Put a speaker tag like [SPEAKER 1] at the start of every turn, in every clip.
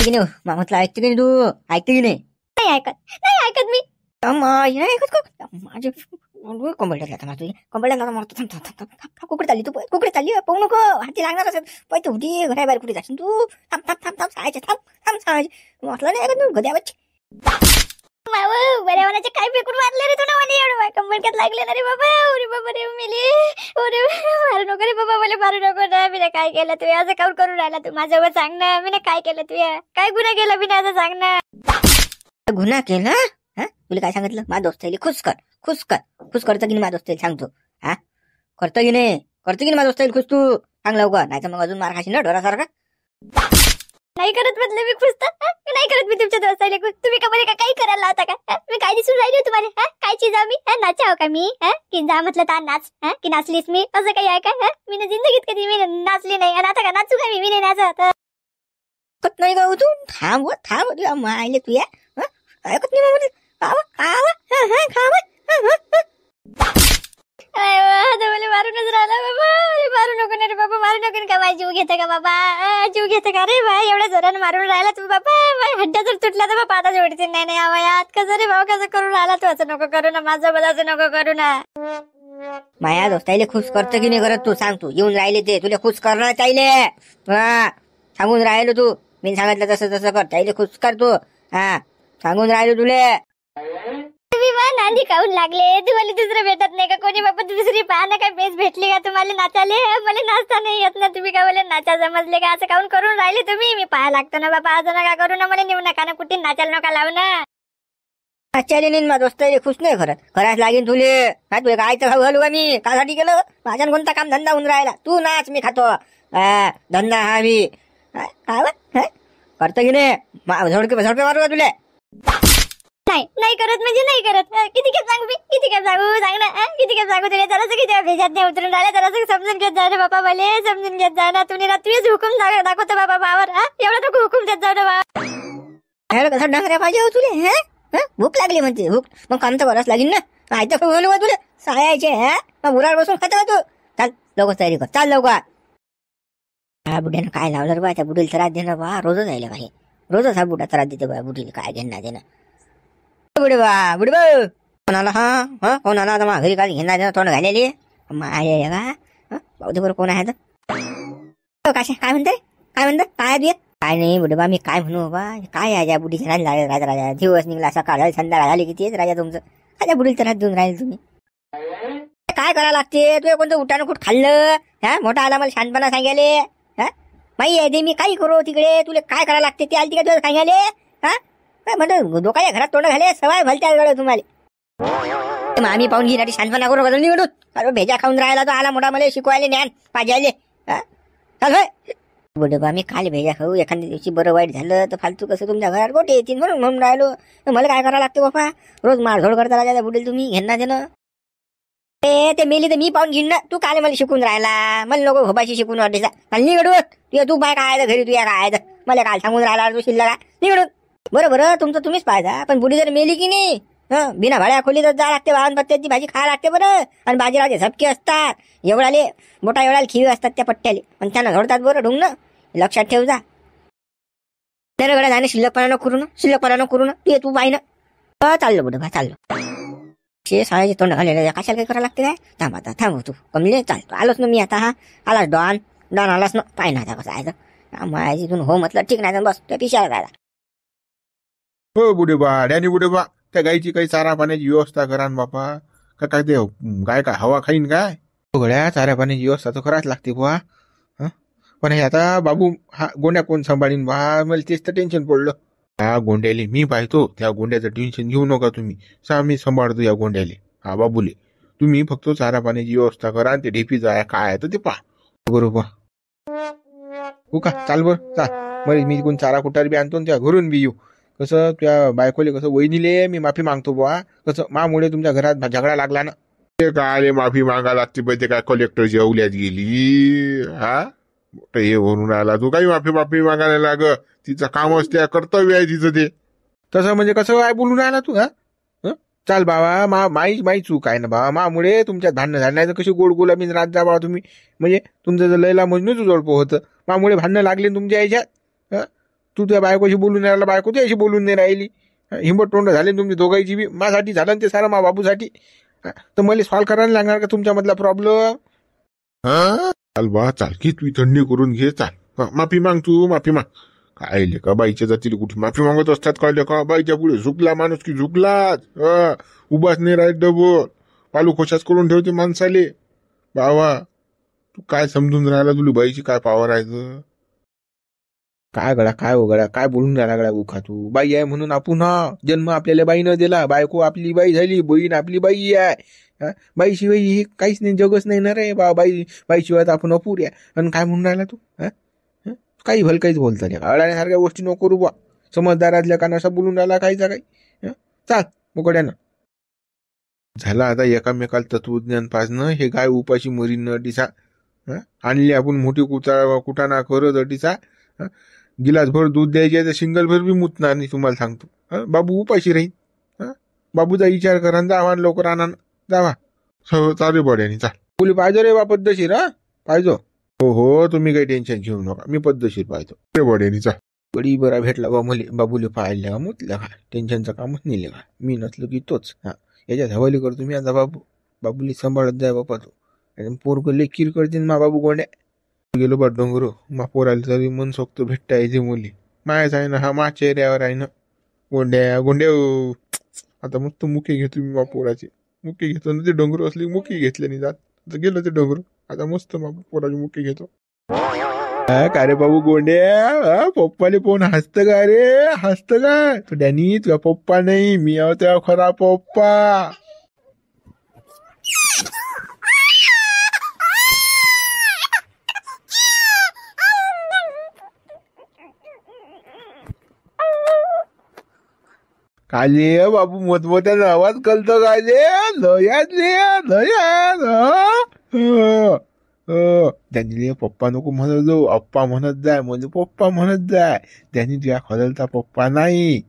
[SPEAKER 1] ऐकते की नाही म्हटलं, ऐकते की नाही तू? ऐकते की नाही?
[SPEAKER 2] नाही ऐकत मी.
[SPEAKER 1] नाही ऐकत का? माझे कंबळ्यात आता माझं कंबळ्यात मरतो. कुकडे चालली तू? कुकडे चालली? पाहू नको, हाती लागणार असं. पैसे उठी घराबाहेर कुठे जाशील तू? थांब थांब थांब थांब सांगायचे, थांब सांगायचे. म्हटलं नाही ऐकत तू गद्यावरची.
[SPEAKER 2] बऱ्या मनाचे काय फेकून मारले रे तुला मला एवढं कंबळक्यात लागले ना रे बाबा. अरे बाबा रे मेली. अरे मारू नको रे बाबा, मला मारू नको ना. मी काय केलं तू? असं काऊन करून राहिला तू? माझ्यावर सांग ना, मी काय केलं तू? काय गुन्हा केला मी? असं सांग ना.
[SPEAKER 1] गुन्हा केला? तुला काय सांगितलं? माझ्या दोस्ताईले खुश करतं की नाही? माझ्या दोस्ताईला सांगतो. करतं की नाही? माझ्या दोस्ताईला खुश तू? सांग लवकर, नाही तर मग अजून मार खाशील ना ढोरासारखा.
[SPEAKER 2] नाही करत म्हटलं मी खुश तर. नाही करत मी तुमच्या दोस्ताईला खुश. तुम्ही का मला काही करायला लावता का? मी काय दिसून राहिली तुम्हाला? काय चीज मी? नाचाव का मी? की जा म्हटलं तर नाच, की नाचलीस मी? असं काही आहे का? मी ना जिंदगीत कधी मी नाचली नाही. आणि आता का नाचू का मी? नाही नाचत
[SPEAKER 1] नाही का तू? थांब तुला मायले तू या ऐकत नाही मग.
[SPEAKER 2] मला मारूनच राहिला बाबा. मारू नको ना रे बाबा, मारू नको का? माझी जीव घेते का बाबा? जीव घेते का रे बा? एवढ्या जोरानं मारून राहिला तू बाबा. हड्ड्या जर तुटला तर बाबा आता जोडते. नाही आवायात कसं रे भाऊ, कसं करून राहिला तू? असं नको करू ना माझं, असं नको करू ना.
[SPEAKER 1] माया दोस्ताईले खुश करतं की नाही करत तू? सांग तू. येऊन राहिले ते तुला खुश करणार चाहिले. सांगून राहिलो तू. मी सांगितलं तसं कर. चाहिले खुश कर तू. सांगून राहिलो तुले.
[SPEAKER 2] तुम्ही नांदी खाऊन लागले. तुम्हाला दुसरं भेटत नाही का कोणी बाबा? दुसरी पाहणं काय बेस भेटली का तुम्हाला नाचाले? मला नाचता नाही येत ना. तुम्ही काय बोले नाचा समजले का? असं काऊन करून राहिले तुम्ही? मी पाहा लागतो ना बाबा. असं नका करू ना. मला नेऊ नका ना कुठे. नाचायला नका लावू ना.
[SPEAKER 1] आचार्य नाही माझ्या दोस्ताईले खुश नाही खरंच लागेल तुले. तुला काय तर घालू का मी? कासाठी केलं? माझ्या कोणता काम धंदा होऊन राहिला? तू नाच, मी खातो. धंदा हा मी काय करतो की नाही? झोडपे मारू का तुले?
[SPEAKER 2] नाही करत म्हणजे नाही करत. किती काय सांगू मी? किती काय सांगू? सांग ना. किती काय सांगू तुला? जरासं किती भेजात नाही उतरून राहिला. जरासं समजून घेत जा रे बाबा. मला समजून घेत जा ना. तुम्ही ना तुझेच हुकूम दाखवतो बाबा बावर. एवढा नको हुकूम देत जाऊ ना बाबा.
[SPEAKER 1] कसं डांगऱ्या पाहिजे हो तुले? भूक लागली म्हणते. भूक मग काम तर करावंच लागेल ना. आयतं खाऊ नको तुला सायाचे. मग उरावर बसून खातो तू. चाल लवकर तयारी कर. चाल लवकर. बुड्यानं काय लावलं रे बा? त्या बुडीला त्रास देणं बा रोजच राहिलं बाई. रोजच हा बुडा त्रास देतो बा बुडीला. काय घेणार देणं? बुडे बा कोणाला? कोणाला आता घरी काय घेणार देणं? तोंड घालेली माय का? पाहू दे बरं कोण आहे तर. काय म्हणते? काय देत? काय नाही बुडे बा. मी काय म्हणू बा? काय आहे बुडीच्या राजा दिवस निघला, सकाळ संध्याकाळ झाली किती राजा तुमचं. काय बुडीला त्रास देऊन राहिले तुम्ही? काय करावं लागते? तुझ्या कोणतं उठानं कुठं खाल्लं? मोठा आला मला शांतपणा सांगायले. माही आहे ते मी काही करू तिकडे. तुला काय करावं लागते ते आली का सांगायले? काय म्हणतो लोकांच्या घरात तोंड घाले सवय भलत्या तुम्हाला. आम्ही पाहून घेण्यासाठी शांतपणा करू बदल निवडून. अरे भेजा खाऊन राहिला तो आला मोठा मला शिकवायला ज्ञान पाहिजे. चाल बुडे बा मी काल भेजा खाऊ. एखाद्या दिवशी बरं वाईट झालं तर फालतू कसं तुमच्या घरात गोटे येतील म्हणून राहिलो. मला काय करावं लागते बाबा? रोज मारझोड करता राजा बुडेल तुम्ही. घेणार देणं ते मेली तर मी पाहून घेईन ना. तू काल मला शिकून राहिला. मला नको भोपाशी शिकून वाटायचा. काल निघडून तू बाय काय घरी तुया काय मला काल सांगून राहिला तू शिल्लक निघडून. बरं तुमचं तुम्हीच पाहिजा. पण बुडी जर मेली की नाही बिना भाड्या खोली तर जा लागते. वाहन पत्त्याची भाजी खायला लागते बरं. आणि बाजीरावचे झपके असतात. एवढाले मोठा एवढाले खिवी असतात त्या पट्ट्याले. पण त्यांना झोडतात बरं ढुंग ना. लक्षात ठेव जा. त्याला गड्या जाणे शिल्लकपणा करू ना तू पाहि ना. चाललो बुडे बा चाललो. साळ्याचे तोंड घालेलं कशाला काय करावं लागते काय? थांब तू कमले. चालतो आलोच ना मी आता. आलास डॉन आलास ना. पाय ना आता कसं आहे माझी इथून हो म्हटलं ठीक नाही बस त्या पिशाला जायला.
[SPEAKER 3] हो बुडे बा डॅनी बुडे बा. त्या गाईची काही चारा पाण्याची व्यवस्था करा ना बापा. काय ते गाय काय हवा खाईन काय? गड्या चारा पाण्याची व्यवस्था तर करायच लागते बुवा. पण हे आता बाबू हा गोंड्या कोण सांभाळीन बा? मला तेच तर टेन्शन पडलं. हा गोंड्याले मी पाहतो. त्या गोंड्याचं टेन्शन घेऊ नका तुम्ही. मी सांभाळतो या गोंड्याले. हा बाबूले तुम्ही फक्त चारा पाण्याची व्यवस्था करा. ते ढेपी जाय काय आहे तर ते पहा बरोबर. हो का? चाल बरं चाल. मग मी कोण चारा कुटार बी आणतो त्या घरून बी येऊ. कसं त्या बायकोले कसं वहिनीले मी माफी मागतो बुवा. कसं मामुळे तुमच्या घरात झगडा लागला ना. ते काय माफी मागा लागते पाहिजे काय? कलेक्टर जेवल्यात गेली हे म्हणून आला तू काही माफी मागायला लाग. तिचं काम असते कर्तव्य आहे तिचं ते. तसं म्हणजे कसं काय बोलून राहिला तू? चाल बाबा माई चूक आहे ना बाबा. मामुळे तुमच्या भांडणं झालं. कशी गोड गुलाबी रात जा बाबा तुम्ही. म्हणजे तुमचं जर लैला मजनूच जोडपं होतं. मामुळे भांडणं लागले तुमच्या याच्यात. तू त्या बायकोशी बोलून राहिला, बायको त्याशी बोलून नाही राहिली. हिंबट तोंड झाले तुमची दोघांची बी. माझ्यासाठी झालं ना ते सारं, मा बाबूसाठी. तर मला सॉल्व्ह करायला लागणार का तुमच्यामधला प्रॉब्लेम? चाल बा चाल, घे तू थंडी करून घे, चाल माफी माग, तू माफी माग. काय लेका बाईच्या जातील कुठे माफी मागत असतात काय लेका? बाईच्या पुढे झुकला माणूस की झुकलाच, उभाच नाही राहत डबल, पालू खोशाच करून ठेवते माणसाले. बावा तू काय समजून राहिला, तुला बाईची काय पावर आहे? काय गळा काय गळा काय बोलून राहिला गळा उखा? तू बाई आहे म्हणून आपण जन्म आपल्याला बाईनं दिला, बायको आपली बाई झाली, बहीण आपली बाई आहे. बाईशिवाय हे काहीच नाही, जगच नाही ना रे बा. बाईशिवाय तर आपण अपुऱ्या. आणि काय म्हणून राहिला तू? काही भलकाहीच बोलता रे, अडाण्यासारख्या गोष्टी नको करू बा. समजदारातल्या काना असं बोलून राहिला काहीचा काही. चाल मोकड्यानं. झाला आता एकामेकाला तत्वज्ञान पाजणं. हे गाय उपाशी मरीन अटीसा. आणली आपण मोठी कुटाणा करत अटीसा. गिलासभर दूध द्यायचे तर सिंगलभर बी मुतणार नाही, तुम्हाला सांगतो. बाबू उपाशी राहीन. बाबूचा विचार करा, जावा लवकर आणा, जावा. चालू बड्यानी चाल. बोली पाहिजे रे बा पद्धतशीर, पाहिजो. हो हो, तुम्ही काही टेन्शन घेऊ नका, मी पद्धतशीर पाहतो रे बड्यानी. चाल. गडी बरा भेटला बा मले, बाबूले पाहिलं का मुतलं का, टेन्शनचं कामच नाही का. मी नसलो की तोच. याच्यात हवाली करतो मी आता. बाबूली सांभाळत जाय बापा तो. पोरग लेखीर करते मा बाबू गोंड्या. गेलो बा डोंगर, मा पोराला तरी मन सोक्त भेटता येते मुली. मायाच आहे ना हा, मा चेहऱ्यावर आहे ना. गोंड्या गोंड्या आता मस्त मुके घेतो मी मा पोराचे. मुके घेतो ना, ते डोंगर असली मुके घेतले नाही जात. गेलो ते डोंगर, आता मस्त मा पोराचे मुके घेतो. का रे बाबू गोंड्या, पप्पाले पोन हसत का रे? हसत का तो? डॅनी तुझा पप्पा नाही, मी आहो त्या खरा पप्पा. काले बाबू मोठमोठ्याचा आवाज कळतो काले, लयात त्यांनी पप्पा नको म्हणत जाऊ, अप्पा म्हणत जाय. म्हणजे पप्पा म्हणत जाय. त्यांनी तुझ्या खरलचा पप्पा नाही.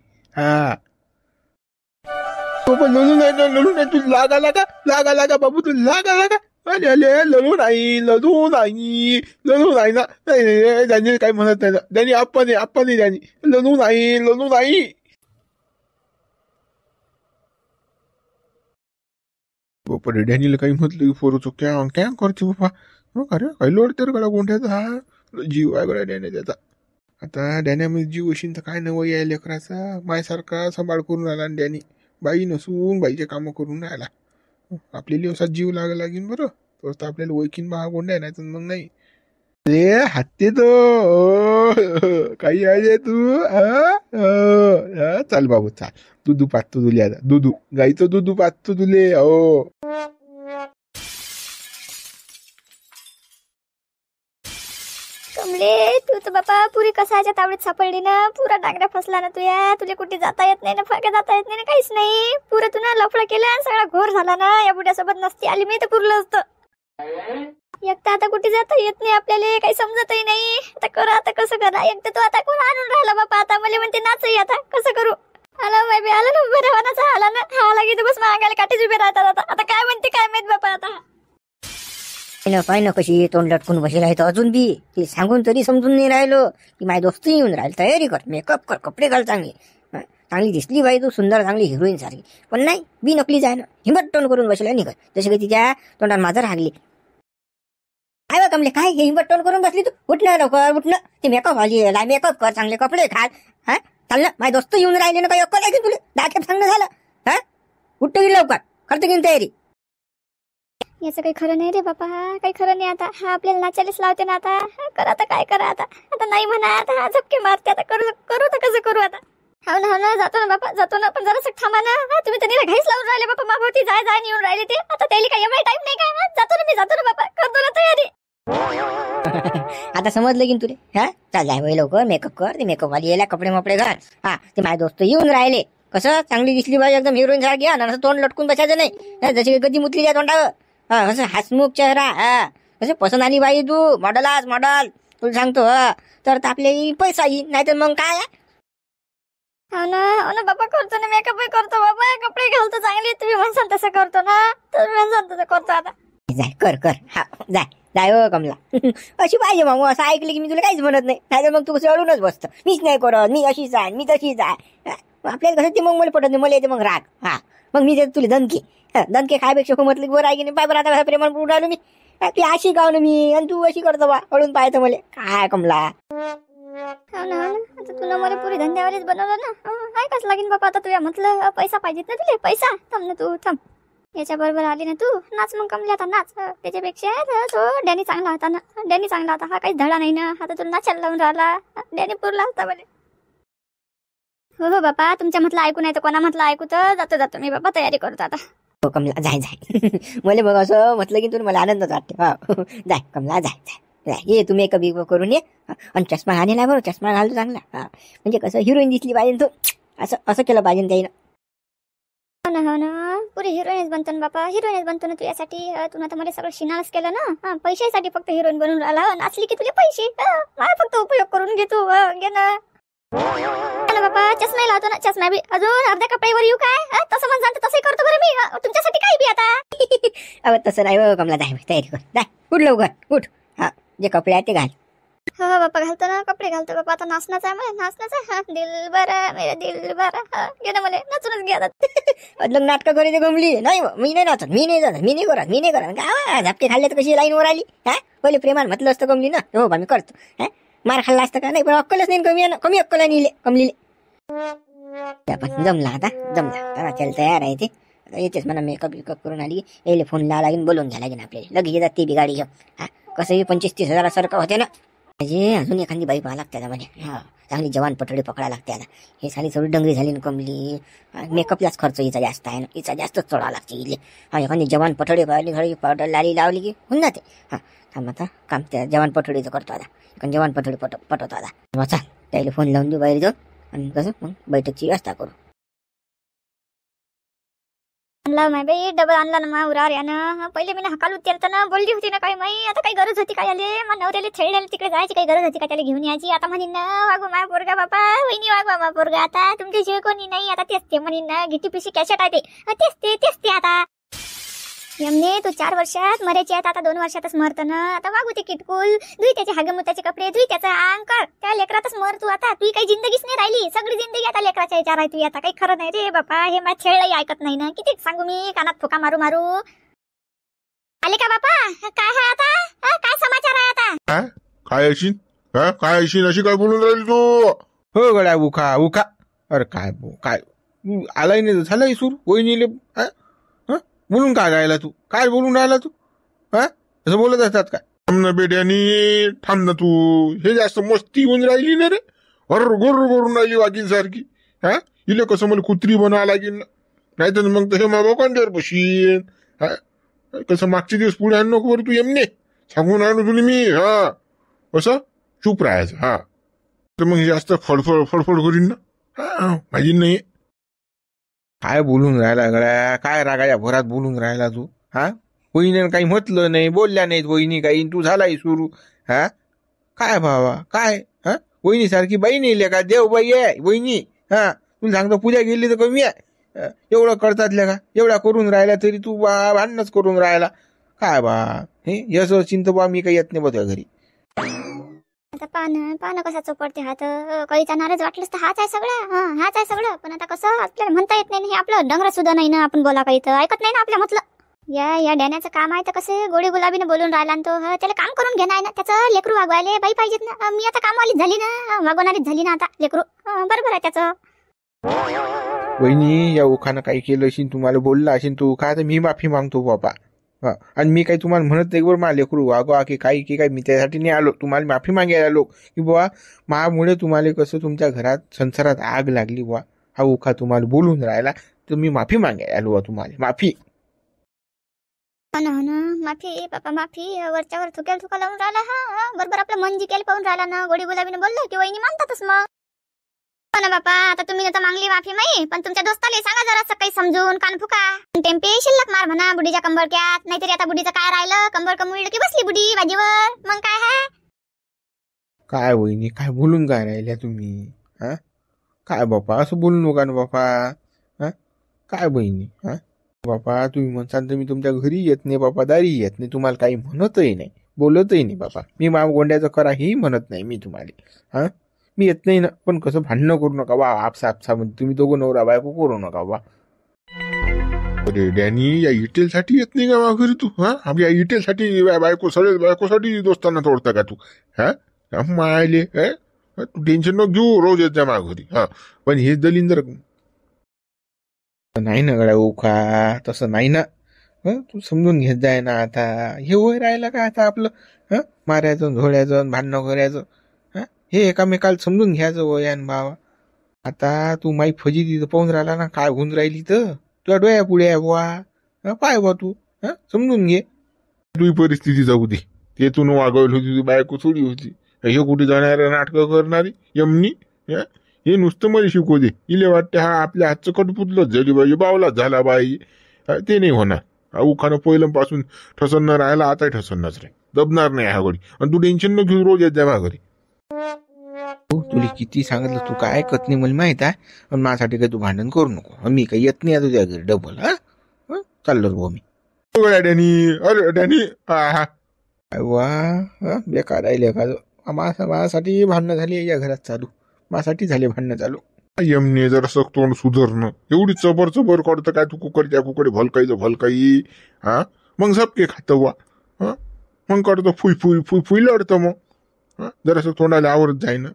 [SPEAKER 3] पप्पा लढू नाही ना, लढू नाही. तू लागा बाबू, तू लागा. अरे अरे लढू नाही ना. नाही त्यांनी काही म्हणत नाही. त्यांनी आप्पा नाही त्यांनी लढू नाही. बापा डॅनीला काही म्हटलं की पोरचो क्या करते बापा. अरे काही लोडते रे गळा गोंठ्याचा. हा जीव आहे गळा डॅन्या त्याचा. आता डॅन्यामध्ये जीव असेल तर काय नवं या लेकराचा. मायसारखा सांभाळ करून राहिला डॅनी. बाई नसून बाईचे कामं करून राहिला. आपल्याला असा जीव लागेन बरं, तर आपल्याला ओळखीन बा गोंड्या, नाही तर मग नाही. रे हाते तो काही आहे तू. चाल बाबू चाल, दुधू पाचतो तुले आता. दुधू गाईचं दुधू पाचतो तुले. हो
[SPEAKER 2] कमले, तू तर बापा पुरी कसाच्या तावडीत सापडली ना. पुरा डांगऱ्या फसला ना तुया. तुला कुठे जाता येत नाही ना, फळक्या जाता येत नाही ना, काहीच नाही. पुरं तू ना लफडा केला आणि सगळा घोर झाला ना. या बुड्यासोबत नसती आली मी तर पुरलं असतं. एकटा आता कुठे जाता येत नाही आपल्याला, काही समजतही नाही. आता करा, आता कसं करा. एकटा तो आता कोण आणून राहिला बापा. आता मला म्हणते नाचही, आता कसं करू. आला बाई आला ना, बरं वानाचा आला ना. हा लागे तर बस मागायला काठीच उभे राहतात. आता काय म्हणते काय माहित बापा. आता
[SPEAKER 1] पाय ना कशी तोंड लटकून बसेल आहे. तर अजून बी ती सांगून तरी समजून नाही राहिलो की माझे दोस्त येऊन राहील. तयारी कर, मेकअप कर, कपडे घाल चांगली दिसली बाई तू, सुंदर चांगली हिरोईन सारखी. पण नाही, बी नकली जाय ना. हिंमत तोंड करून बसला निघत, जसे काही तिच्या तोंडात माझं रागली. काय बा कमले, काय हे हिंमत तोंड करून बसली तू? उठणं लवकर, उठणं. ते मेकअप घाली, मेकअप कर, चांगले कपडे घाल. चाल ना, माझे दोस्त येऊन राहिले ना. काही अक्कल आहे की तुला? दाखव सांगणं झालं. उठतं गेली लवकर, करतो की तयारी.
[SPEAKER 2] याचं काही खरं नाही रे बापा. काही खरं नाही. आता हा आपल्याला नाचायलाच लावते ना. आता करा, आता काय करा. आता नाही म्हणा. आता हा झपके मारते. आता करू तर कसं करू आता. हो ना जातो ना बापा, जातो ना. पण जरासं थांबा ना. तुम्ही तर निरा घाईच लावून राहिले बापा. मागवती जाय येऊन राहिले ते. आता त्याला काही एवढा टाइम नाही काय. जातो ना बापा, करतो ना तयारी.
[SPEAKER 1] आता समजलं की तुले. चाल जाय बाई लवकर, मेकअप कर. ते मेकअप वाली यायला कपडे मपडे घाल. ते माझे दोस्त येऊन राहिले. कसं चांगली दिसली बाई, एकदम हिरोईन सारखी. असं तोंड लटकून बसायचं नाही. जशी कधी मुतली त्या तोंडावर. असं हसमुख चेहरा. कसं पसंत आली बाई तू. मॉडल तुला सांगतो. तर आपल्याला पैसा येईल, नाही तर मग काय.
[SPEAKER 2] हो ना बापा, करतो ना. मेकअप करतो बाबा, कपडे घालतो चांगले. तुम्ही म्हणसान तसं करतो ना. तर म्हणसान तसं करतो. आता
[SPEAKER 1] जाय कर. हा जाय जाय हो कमला. अशी पाहिजे मग असं ऐकलं की मी तुला काहीच म्हणत नाही. नाही तर मग तू चढूनच बसतं. मीच नाही करत, मी अशीच आहे, मी तशीच आहे. आपल्याला कसं ते मग मला पटत नाही, मला येते मग राग. हा मग मी देतो तुला दणके. दणके खायपेक्षा हो म्हटलं की बरं आहे की नाही. पाय बरं आता प्रेमात पडून राहिलो मी. ती अशी गाव ना मी आणि तू अशी करतो बा पडून पाहतो मला. काय कमला
[SPEAKER 2] हो ना आता तुला मला पुरी धंद्यावालीच बनवलं ना. काय कसं लागेल बाबा आता तुझ्या म्हटलं पैसा पाहिजेत ना तुला. पैसा थांब ना तू थांब. याच्या बरोबर आली ना तू नाच मग कमले आता नाच. त्याच्यापेक्षा तो डॅनी चांगला होता ना. डॅनी चांगला होता. हा काही धडा नाही ना. आता तुला नाचायला लावून राहिला. डॅनी पुरला होता मला. हो हो बापा तुमच्या म्हटलं ऐकू नाही तर कोणा म्हटलं ऐकू तर जातो मी बाबा तयारी करतो आता.
[SPEAKER 1] हो कमला जाय जाय. मला मग असं म्हटलं की तुला मला आनंदच वाटते. हा जाय कमला जाय जाय जाय. ये तुम्ही कमी करून ये. आणि चष्मा घालेला बरं. चष्मा घालतो चांगला. हा म्हणजे कसं हिरोईन दिसली पाहिजे तू. असं असं केलं पाहिजे त्याईनं.
[SPEAKER 2] हो ना पुरी हिरोईनच बनतो ना बापा. हिरोईनच बनतो ना तुझ्यासाठी. तू आता मला सगळं शिनाळच केलं ना. पैशासाठी फक्त हिरोईन बनून राहिला. नाचली की तुझे पैसे. मला फक्त उपयोग करून घे तू. घे ना बापा. चष्मा लावतो ना. चष्मा बी अजून अर्ध्या कपड्यावर येऊ काय. तसं म्हणसान तर तसंही करतो बरं मी तुमच्यासाठी. काही बी आता
[SPEAKER 1] अहो तसं नाही हो कमला. जाय तयारी कर. जाय उठ लवकर उठ. हा जे कपडे आहेत ते घाल.
[SPEAKER 2] हो बापा घालतो ना कपडे घालतो बापा. आता नाचनाच आहे मला. नाचनाच आहे. दिल बरा मेरा दिल बरा. घे ना मला नाचूनच घे आता.
[SPEAKER 1] अदलग नाटकं करायची गमली नाही. मी नाही नाचत. मी नाही जात. मी नाही करत. मी नाही करत. गावा झपके खाल्ले तर कशी लाईनवर आली. हा पहिले प्रेमान म्हटलं असतं कमली ना. हो बा मी करतो. हा मार खाल्ला असतं का नाही. पण अक्कलच नाही कमी आहे ना. कमी अक्कल आहे कमलीले. आपण जमला आता. जमला चल तयार आहे ते. येतेच म्हणा मेकअप करून आली. यायला फोन लावा लागेल. बोलून घ्या लागेल आपल्याला. लगेच येतात ती बी गाडी घेऊन. हा कसंही 25-30 हजारासारखं होते ना. म्हणजे अजून एखादी बाई पाहा लागते आता म्हणजे. हा चांगली जवान पटोडी पकडा लागते आता. हे साली थोडी डंगरी झाली ना कमली. मेकअपलाच खर्च हिचा जास्त आहे ना. हिचा जास्तच चढावा लागते इले. हा एखादी जवान पटोडी पाहिली थोडी पावडर लाली लावली की होऊन जाते. हा थांब आता काम त्या जवान पटोडीचं करतो आता. एखादी जवान पटोडी पटवतो आता. मग चाल त्याला फोन लावून देऊ बाहेर जाऊन. आणि कसं मग बैठकची व्यवस्था करू.
[SPEAKER 2] आणला माय बाई डबल आणला ना मा उरार यानं. पहिले मी हकाल उचलता ना बोलली होती ना काही माई. आता काही गरज होती काय आले. मग नवऱ्याला छेडायला तिकडे जायची काही गरज होती का त्याला घेऊन यायची. आता म्हणीन ना वागवा मा पोरगा बापा. वहिनी वागवा मा पोरगा. आता तुमच्याशिवाय कोणी नाही. आता तेच ते म्हणीन ना घिटी पिशी कॅशेट आहे ते. तेच ते आता यमने तू 4 वर्षात मरायची आता 2 वर्षातच मरत ना. आता वागू ते किटकुल. धुई त्याचे हागमुताचे कपडे. धुई त्याचा अंग कर. त्या लेकरातच मर तू आता. तुझी काही जिंदगीच नाही राहिली. सगळी जिंदगी आता लेकराच्या विचार आहे. तू आता काही खरं नाही रे बापा. हे माझ्या छेडही ऐकत नाही ना. किती सांगू मी कानात फुका मारू आले का बापा. काय आहे आता. काय समाचार आहे आता.
[SPEAKER 3] काय अशी अशी काय बोलून राहिली तू. हो गड्या उखा उखा. अरे काय आलाय नाही झालंय सूर वहिनीले. बोलून काय राहिला तू. काय बोलून राहिला तू. हा असं बोलत असतात काय. थांब ना बेड्यानी थांब ना तू. हे जास्त मस्ती होऊन राहिली ना रे. गोर करून राहिली वाघीन सारखी. हा इले कसं मला कुत्री बनवा लागेल ना. नाही तर मग तसे माझ्या कोणत्यावर बशीन. हा कसं मागचे दिवस पुढे आणू नको बरं तू. एमने सांगून आणू तुला मी. हा असं चूप राहायचं. हा तर मग जास्त फडफड करीन ना. हा माझी नाही. काय बोलून राहिला गड्या. काय रागाच्या भरात बोलून राहिला तू. हा वहिनीनं काही म्हटलं नाही. बोलल्या नाहीत वहिनी काही. तू झालाय सुरू. हा काय भावा काय. हा वहिनी सारखी बाई नाही का. देव बाई आहे वहिनी. हा तुला सांगतो पूजा गेली तर कमी आहे. एवढं करतातल्या का. एवढा करून राहिला तरी तू भांडणच करून राहिला. काय बा हे यश चिंत बा मी काही येत नाही बघ घरी.
[SPEAKER 2] आता पानं कसा चोपडते हात. कळीचा नाराज वाटलंच तर हाच आहे सगळं. हाच आहे सगळं. पण आता कसं आपल्याला म्हणता येत नाही. हे आपलं डंगर सुद्धा नाही ना. आपण बोला काही तर ऐकत नाही ना आपल्या म्हटलं. या डॅण्याचं काम आहे तर कसं गोडी गुलाबीने बोलून राहिला तो. त्याला काम करून घेणार आहे ना. त्याचं लेकरू वागवायले बाई पाहिजेत ना. मी आता कामवालीच झाली ना. वागवणारीच झाली ना आता लेकरू. बरोबर आहे त्याचं.
[SPEAKER 3] वहिनी या उखानं काही केलं असेल तुम्हाला बोलला असेल तू का तर मी माफी मागतो बाबा. आणि मी काही तुम्हाला म्हणत नाही बरं मला लेकरू वागवा की काही मी त्यासाठी नाही आलो. तुम्हाला माफी मागायला आलो की बुवा मामुळे तुम्हाला कसं तुमच्या घरात संसारात आग लागली बुवा. हा उखा तुम्हाला बोलून राहिला तर मी माफी मागायला आलो तुम्हाला. माफी
[SPEAKER 2] हो ना माफी बापा माफी. वरच्यावर थुका लावून राहिला. हा बरोबर आपलं मन जिकेल पाहून राहिला ना. गोडी गुलाबीने बोललं की वहिनी मानतातच मग. हो ना बापा आता तुम्ही तर मागली माफी माई. पण तुमच्या दोस्ताला सांगा जरा काही समजून कान फुका. टेम्पे शिल्लक मार म्हणा बुडीच्या कंबरक्यात. नाहीतरी आता बुडीचं काय राहिलं. कंबर कमुळलं की बसली बुडी बाजीवर. मग काय आहे.
[SPEAKER 3] काय वहिनी काय बोलून काय राहिल्या तुम्ही. हा काय बापा असं बोलू नका ना बापा. हा काय बहिणी. हा बापा तुम्ही म्हणसाल तर मी तुमच्या घरी येत नाही बापा. दारी येत नाही. तुम्हाला काही म्हणतही नाही. बोलतही नाही बाबा. मी गोंड्याचं करा ही म्हणत नाही मी तुम्हाला. हा, मी येत नाही ना, पण कसं भांडणं करू नका वा. आपसा आपसा म्हणजे तुम्ही दोघं नवरा बायको करू नका वा. अरे डॅनी, या इटेलसाठी येत नाही का घरी तू? हा, आपल्या इटेलसाठी बायकोसाठी दोस्तांना तोडता का तू? हा, मायले तू टेन्शन नको घेऊ, रोज येत जा घरी. हा, पण हे दलिंदर नाही ना गड्या ओखा, तसं नाही ना. तू समजून घेत जाय ना. आता हे वय राहिलं का आता आपलं मारायचं, झोळ्याचं, भांडणं करायचं? हे एकामेकाला समजून घ्यायचं वयान भावा. आता तू माई फजी तिथं पाहून राहिला ना, काय होऊन राहिली तर तुझ्या डोळ्या पुढे आहे बुवा. पाय बा तू समजून घे. तुझी परिस्थिती जाऊ दे. ते तू वागवली होती, तुझी बायको थोडी होती. हे कुठे जाणाऱ्या नाटकं करणारी यमनी. हे नुसतं मला शिकवू दे. इले वाटते हा आपल्या हातचं कटपुतलंच झाली बाई, बावलाच झाला बाई. ते नाही होणार. उखानं पहिल्यापासून ठसन्न राहायला आता ठसन्नच रे, दबणार नाही ह्या घडी. आणि तू टेन्शन न घेऊन रोज येत जा घरी. तुला किती सांगितलं, तू काय ऐकत नाही मला माहित आहे. पण माझ्यासाठी काही तू भांडण करू नको. मी काही येत नाही तुझ्या घरी डबल. चाललो भाऊ मी. अरे डॅनी वा, बेकार आहे लेखाचं. माझ्यासाठी भांडणं झाली या घरात चालू. माझ्यासाठी झाले भांडणं चालू. यमने जर असं तोंड सुधारणं, एवढी चबर करतं काय तू? कुकडच्या कुकडे भलकाई. हा, मग झपके खातं वा. मग करतो फुई लढतं मग. जर असं तोंडाला आवरत जाय ना,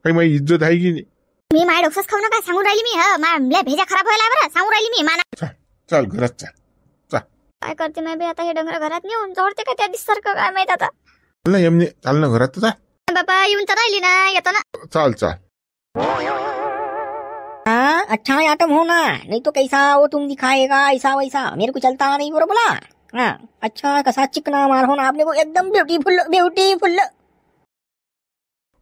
[SPEAKER 3] काही माझी इज्जत आहे की नाही?
[SPEAKER 2] मी माझ्या डोक्यात खाऊ नका सांगून राहिली मी. भेजा खराब व्हायला बरं सांगून राहिली मी. माना
[SPEAKER 3] चाल घरात चाल.
[SPEAKER 2] काय करते मी आता? हे डोंगर घरात नेऊन जोडते का त्या दिससारखं काय माहित आता.
[SPEAKER 3] ना यमने चाल ना घरात. चाल
[SPEAKER 2] बाबा, येऊन तर राहिली ना, येतो ना.
[SPEAKER 3] चाल.
[SPEAKER 1] हाँ, अच्छा आइटम होना, नहीं तो कैसा वो तुम दिखाएगा ऐसा वैसा, मेरे को चलता नहीं बरो बोला. हाँ, अच्छा कसा चिकना मार होना आपने को, एकदम ब्युटीफुल.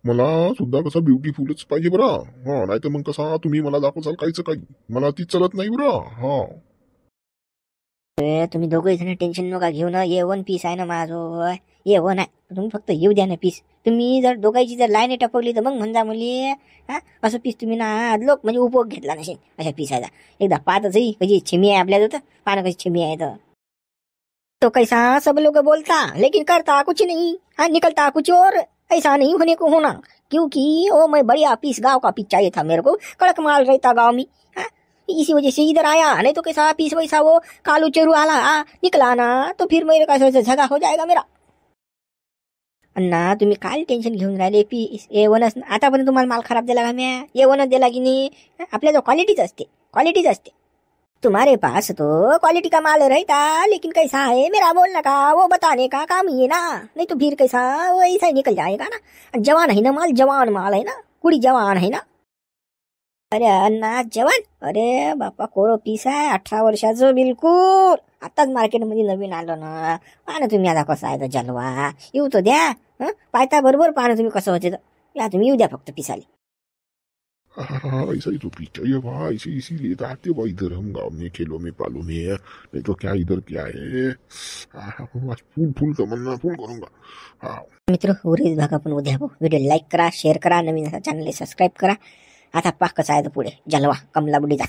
[SPEAKER 4] मला सुद्धा कसा ब्युटीफुलच पाहिजे बरं. हा, नाही तर मग कसा तुम्ही मला दाखवसाल काहीच काही. मला ती चलत नाही बरं. हा,
[SPEAKER 1] तुम्ही दोघे जण टेन्शन नका घेऊ ना. A1 पीस आहे ना माझं, A1 आहे. तुम्ही फक्त येऊ द्या ना पीस. तुम्ही जर दोघांची जर लाईन टपवली तर मग म्हणजा मुली असं पीस तुम्ही ना लोक म्हणजे उपयोग घेतला नसेल अशा पिसाचा. एकदा पाहतच कशी छिमी आहे आपल्या होतं, पानं कशी छिमी आहे. तर तो कैसा सब लोग बोलता लेकिन करता कुछ नहीं, निकलता कुछ और. ऐसा नहीं होने को होना, क्योंकि वो मैं बढ़िया पीस गाँव का पीस चाहिए था मेरे को. कड़क माल रहता गाँव में, इसी वजह से इधर आया. नहीं तो कैसा पीस वैसा वो कालू चेरू आला निकला ना, तो फिर मेरे का झगा हो जाएगा मेरा. अण्णा तुम्ही काय टेन्शन घेऊन राहिले? पीस A1च. आतापर्यंत तुम्हाला माल खराब दिला का म्या? A1च दिला की नाही? आपल्या जो क्वालिटीच असते. तुम्हारे पास तो क्वालिटी का माल रहता, लेकिन कैसा है मेरा बोलने का वो बताने का काम ही है ना. नहीं तो फिर कैसा वो ऐसा ही निकल जाएगा ना. जवान है ना माल, जवान माल है ना, कुड़ी जवान है ना. अरे अण्णा जवान, अरे बापा कोरो पीस आहे 18 वर्षाचं बिलकुल. आताच मार्केटमध्ये नवीन आलं ना. पहा ना तुम्ही आता कसं आहे तर जलवा. येऊ तो द्या. पाहता बरोबर पहा ना तुम्ही कसं होते. या तुम्ही येऊ द्या फक्त पिसाले.
[SPEAKER 4] ऐसा ही तो पीस चाहिए भाई. इसीलिए तो आते भाई इधर हम गाँव में खेलों में पालो में. नहीं तो क्या इधर क्या है. फुल तमन्ना फुल करूंगा. हाँ
[SPEAKER 1] मित्र, उरीच भाग आपण उद्या बघू. व्हिडिओ लाईक करा, शेअर करा, नवीन चॅनल सबस्क्राईब करा. आता पाक कसं आहे तर पुढे जलवा कमला बुडीचा.